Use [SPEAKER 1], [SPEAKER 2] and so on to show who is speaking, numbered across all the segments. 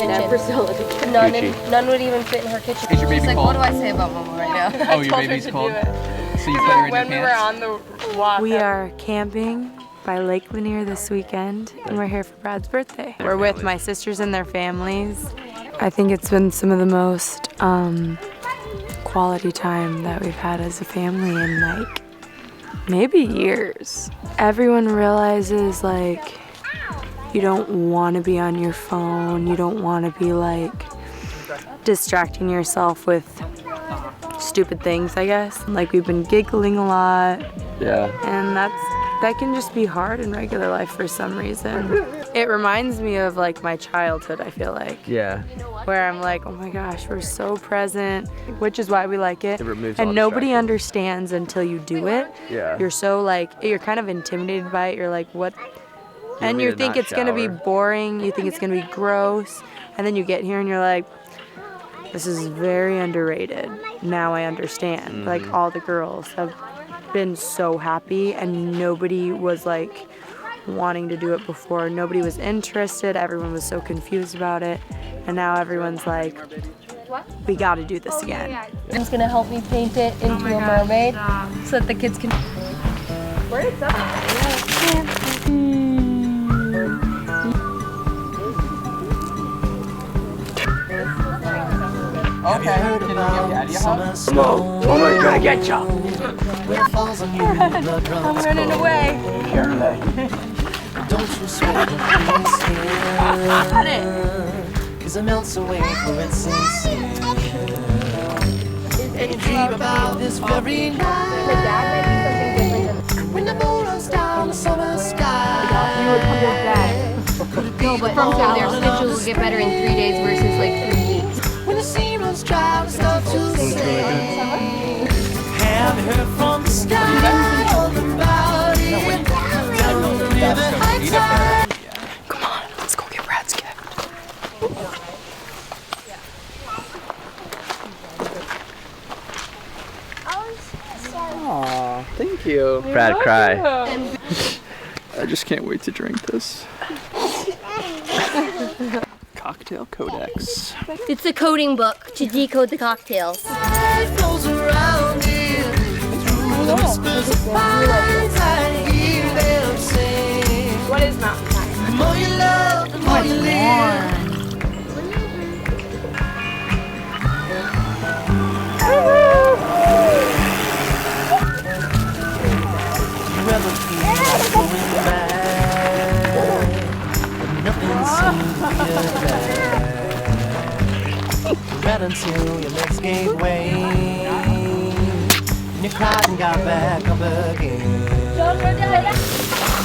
[SPEAKER 1] kitchen. None would even fit in her kitchen.
[SPEAKER 2] Is your baby cold?
[SPEAKER 1] What do I say about Mama right now?
[SPEAKER 2] Oh, your baby's cold? So you put her in your pants?
[SPEAKER 3] When we were on the walk.
[SPEAKER 4] We are camping by Lake Lanier this weekend, and we're here for Brad's birthday. We're with my sisters and their families. I think it's been some of the most quality time that we've had as a family in like maybe years. Everyone realizes like you don't want to be on your phone, you don't want to be like distracting yourself with stupid things, I guess. Like we've been giggling a lot.
[SPEAKER 2] Yeah.
[SPEAKER 4] And that can just be hard in regular life for some reason. It reminds me of like my childhood, I feel like.
[SPEAKER 2] Yeah.
[SPEAKER 4] Where I'm like, oh my gosh, we're so present, which is why we like it.
[SPEAKER 2] It removes all
[SPEAKER 4] and nobody
[SPEAKER 2] distractions.
[SPEAKER 4] understands until you do it.
[SPEAKER 2] Yeah.
[SPEAKER 4] You're so like, you're kind of intimidated by it. You're like, what? And you think it's gonna be boring. You think it's gonna be gross. And then you get here and you're like, this is very underrated. Now I understand. Like all the girls have been so happy and nobody was like wanting to do it before. Nobody was interested. Everyone was so confused about it. And now everyone's like, we gotta do this again.
[SPEAKER 1] He's gonna help me paint it into a mermaid so that the kids can. Where is that?
[SPEAKER 2] Okay, can you get Daddy a hug?
[SPEAKER 5] Come on, Mama's gonna get ya.
[SPEAKER 4] I'm running away.
[SPEAKER 6] Don't you sweat
[SPEAKER 4] Cut it.
[SPEAKER 6] cause it melts away for it's sincere. And you dream about this very night when the moon runs down the summer sky.
[SPEAKER 1] No, but from their schedules will get better in 3 days versus like 3 weeks.
[SPEAKER 6] When the sea runs dry, we start to sing. Have you heard from the sky all about it? Down on the river high tide.
[SPEAKER 4] Come on, let's go get Brad's gift.
[SPEAKER 2] Aw, thank you.
[SPEAKER 3] Brad, cry.
[SPEAKER 2] I just can't wait to drink this. Cocktail Codex.
[SPEAKER 1] It's a coding book to decode the cocktails.
[SPEAKER 6] Life goes around it through the whispers of pines. I hear them sing.
[SPEAKER 3] What is mountain time?
[SPEAKER 6] The more you love, the more you live. You ever feel like going back, but nothing seems to get back. Right until your legs gave way, and you cried and got back up again.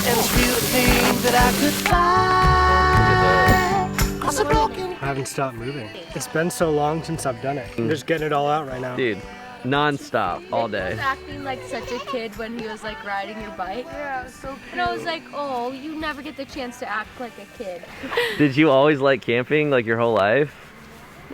[SPEAKER 6] And it's real thing that I could fly across a broken.
[SPEAKER 7] I haven't stopped moving. It's been so long since I've done it. I'm just getting it all out right now.
[SPEAKER 3] Dude, non-stop, all
[SPEAKER 1] He was
[SPEAKER 3] day.
[SPEAKER 1] acting like such a kid when he was like riding your bike. Yeah, it was so cute. And I was like, oh, you never get the chance to act like a kid.
[SPEAKER 3] Did you always like camping, like your whole life?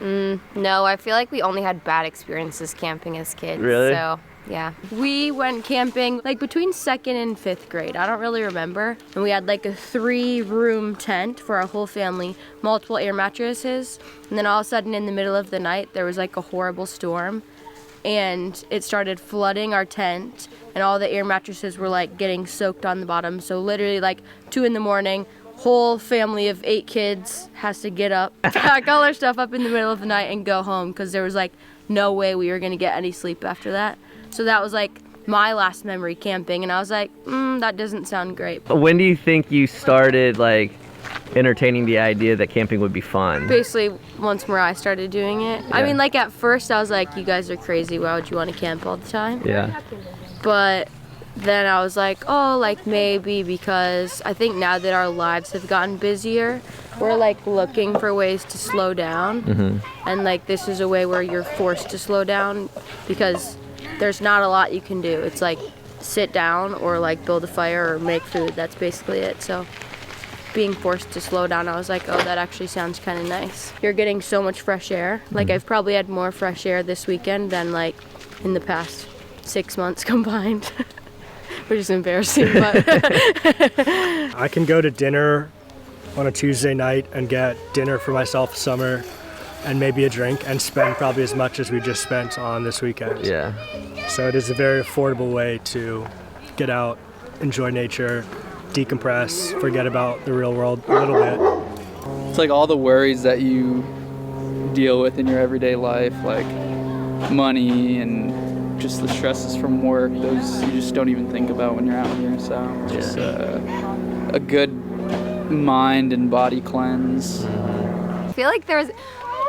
[SPEAKER 1] No, I feel like we only had bad experiences camping as kids.
[SPEAKER 3] Really?
[SPEAKER 1] So, yeah. We went camping like between 2nd and 5th grade. I don't really remember. And we had like a 3-room tent for our whole family, multiple air mattresses. And then all of a sudden in the middle of the night, there was like a horrible storm. And it started flooding our tent. And all the air mattresses were like getting soaked on the bottom. So literally like 2 in the morning, whole family of 8 kids has to get up, pack all our stuff up in the middle of the night and go home because there was like no way we were gonna get any sleep after that. So that was like my last memory camping, and I was like, that doesn't sound great.
[SPEAKER 3] When do you think you started like entertaining the idea that camping would be fun?
[SPEAKER 1] Basically, once Mariah started doing it. I
[SPEAKER 3] Yeah.
[SPEAKER 1] mean, like at first I was like, you guys are crazy, why would you want to camp all the time?
[SPEAKER 3] Yeah.
[SPEAKER 1] But then I was like, oh, like maybe because I think now that our lives have gotten busier, we're like looking for ways to slow down. And like this is a way where you're forced to slow down because there's not a lot you can do. It's like sit down or like build a fire or make food. That's basically it. So being forced to slow down, I was like, oh, that actually sounds kind of nice. You're getting so much fresh air. Like I've probably had more fresh air this weekend than like in the past 6 months combined, which is embarrassing, but
[SPEAKER 7] I can go to dinner on a Tuesday night and get dinner for myself, Summer, and maybe a drink, and spend probably as much as we just spent on this weekend.
[SPEAKER 3] Yeah.
[SPEAKER 7] So it is a very affordable way to get out, enjoy nature, decompress, forget about the real world a little bit.
[SPEAKER 2] It's like all the worries that you deal with in your everyday life, like money and just the stresses from work, those you just don't even think about when you're out here. So just a good mind and body cleanse.
[SPEAKER 1] I feel like there was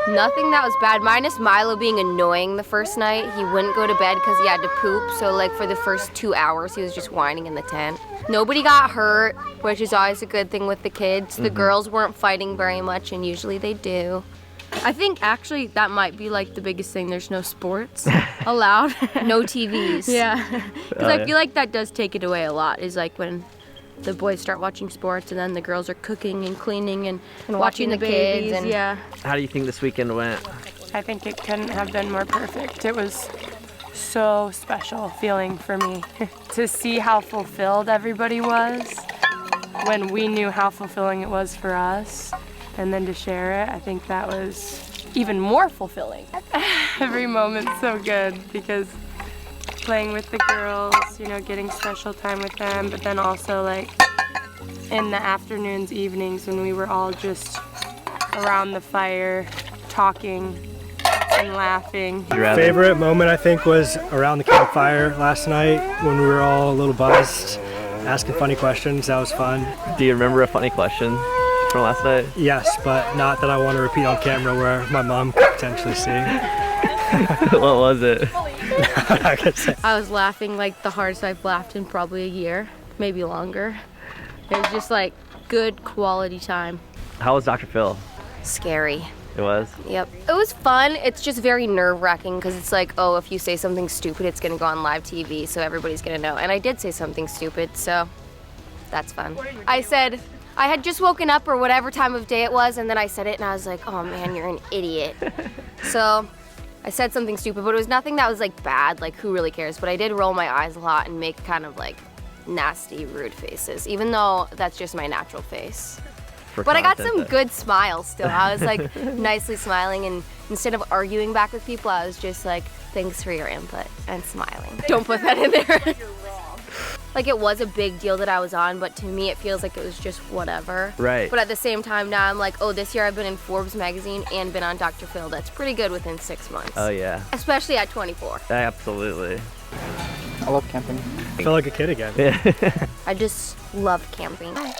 [SPEAKER 1] nothing that was bad, minus Milo being annoying the first night. He wouldn't go to bed because he had to poop, so like for the first 2 hours he was just whining in the tent. Nobody got hurt, which is always a good thing with the kids. The girls weren't fighting very much, and usually they do. I think actually that might be like the biggest thing. There's no sports allowed. No TVs. Yeah, because I feel like that does take it away a lot, is like when the boys start watching sports and then the girls are cooking and cleaning and watching the kids. And yeah.
[SPEAKER 3] How do you think this weekend went?
[SPEAKER 4] I think it couldn't have been more perfect. It was so special feeling for me to see how fulfilled everybody was when we knew how fulfilling it was for us, and then to share it. I think that was even more fulfilling. Every moment's so good because playing with the girls, you know, getting special time with them, but then also like in the afternoons, evenings when we were all just around the fire talking and laughing.
[SPEAKER 7] Favorite moment I think was around the campfire last night when we were all a little buzzed, asking funny questions. That was fun.
[SPEAKER 3] Do you remember a funny question from last night?
[SPEAKER 7] Yes, but not that I want to repeat on camera where my mom could potentially see.
[SPEAKER 3] What was it?
[SPEAKER 1] I was laughing like the hardest I've laughed in probably a year, maybe longer. It was just like good quality time.
[SPEAKER 3] How was Dr. Phil?
[SPEAKER 1] Scary.
[SPEAKER 3] It was?
[SPEAKER 1] Yep. It was fun. It's just very nerve-wracking because it's like, oh, if you say something stupid, it's gonna go on live TV, so everybody's gonna know. And I did say something stupid, so that's fun. I said, I had just woken up or whatever time of day it was, and then I said it and I was like, oh man, you're an idiot. So I said something stupid, but it was nothing that was like bad, like who really cares? But I did roll my eyes a lot and make kind of like nasty, rude faces, even though that's just my natural face. But I got some good smiles still. I was like nicely smiling, and instead of arguing back with people, I was just like, thanks for your input, and smiling. Don't put that in there. Like it was a big deal that I was on, but to me it feels like it was just whatever.
[SPEAKER 3] Right.
[SPEAKER 1] But at the same time now I'm like, oh, this year I've been in Forbes magazine and been on Dr. Phil. That's pretty good within 6 months.
[SPEAKER 3] Oh yeah.
[SPEAKER 1] Especially at 24.
[SPEAKER 3] Absolutely.
[SPEAKER 2] I love camping.
[SPEAKER 7] I feel like a kid again.
[SPEAKER 1] I just love camping. Bye.